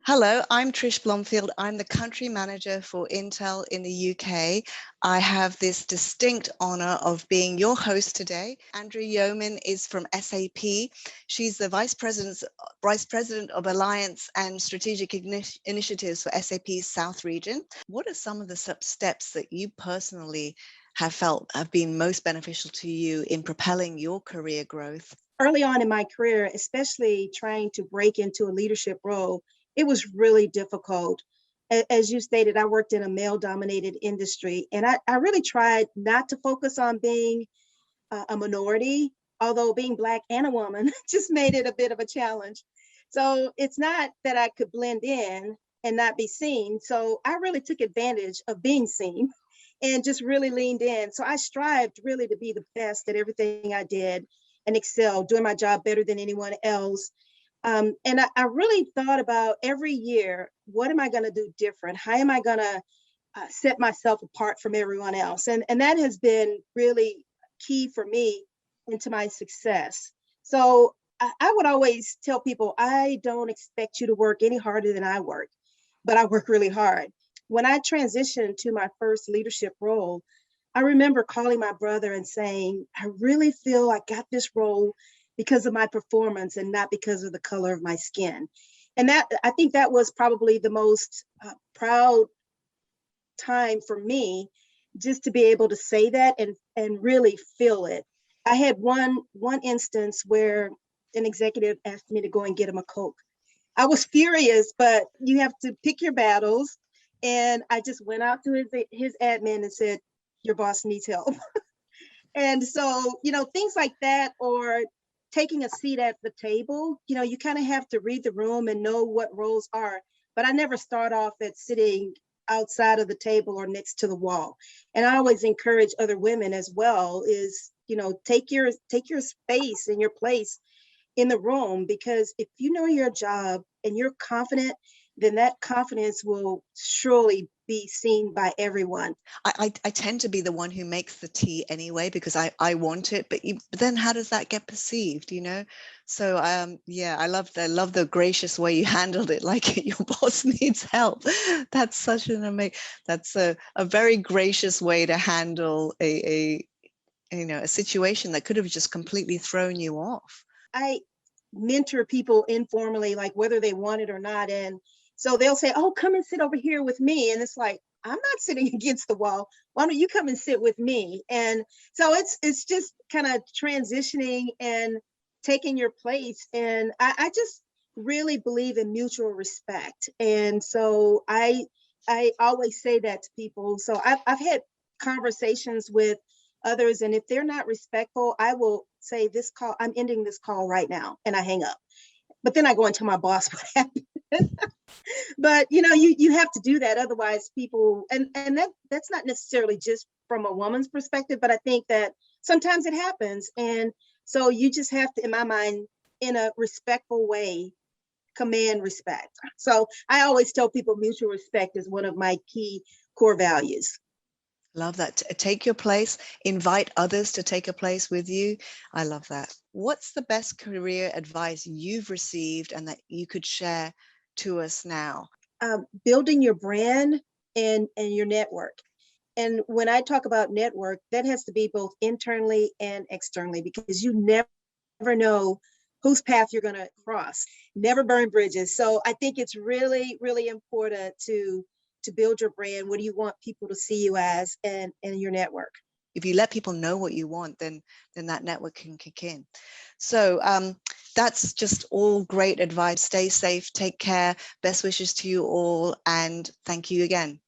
Hello, I'm Trish Blomfield. I'm the country manager for Intel in the UK. I have this distinct honor of being your host today. Andrea Yowman is from SAP. She's the Vice President of Alliance and Strategic Initiatives for SAP's South region. What are some of the steps that you personally have felt have been most beneficial to you in propelling your career growth? Early on in my career, especially trying to break into a leadership role, it was really difficult. As you stated, I worked in a male-dominated industry, and I really tried not to focus on being a minority, although being Black and a woman just made it a bit of a challenge. So it's not that I could blend in and not be seen. So I really took advantage of being seen and just really leaned in. So I strived really to be the best at everything I did and excel, doing my job better than anyone else. And I really thought about every year, what am I going to do different? How am I going to set myself apart from everyone else? And that has been really key for me into my success. So I would always tell people, I don't expect you to work any harder than I work, but I work really hard. When I transitioned to my first leadership role, I remember calling my brother and saying, I really feel I got this role because of my performance and not because of the color of my skin. And that, I think that was probably the most proud time for me, just to be able to say that and really feel it. I had one instance where an executive asked me to go and get him a Coke. I was furious, but you have to pick your battles. And I just went out to his admin and said, your boss needs help. And so, things like that, or taking a seat at the table, you kind of have to read the room and know what roles are. But I never start off at sitting outside of the table or next to the wall. And I always encourage other women as well is, take your space and your place in the room, because if you know your job and you're confident, then that confidence will surely be seen by everyone. I tend to be the one who makes the tea anyway, because I want it, but then how does that get perceived, So I love the gracious way you handled it, like your boss needs help. That's such that's a very gracious way to handle a situation that could have just completely thrown you off. I mentor people informally, like whether they want it or not. And so they'll say, oh, come and sit over here with me. And it's like, I'm not sitting against the wall. Why don't you come and sit with me? And so it's just kind of transitioning and taking your place. And I just really believe in mutual respect. And so I always say that to people. So I've had conversations with others, and if they're not respectful, I will say, I'm ending this call right now, and I hang up. But then I go and tell my boss what happened. But you have to do that, otherwise people, and that's not necessarily just from a woman's perspective, but I think that sometimes it happens. And so you just have to, in my mind, in a respectful way, command respect. So I always tell people mutual respect is one of my key core values. Love that. Take your place, invite others to take a place with you. I love that. What's the best career advice you've received and that you could share to us now? Building your brand and your network. And when I talk about network, that has to be both internally and externally, because you never know whose path you're going to cross. Never burn bridges. So I think it's really, really important to build your brand. What do you want people to see you as, and your network? If you let people know what you want, then that network can kick in. So that's just all great advice. Stay safe, take care, best wishes to you all, and thank you again.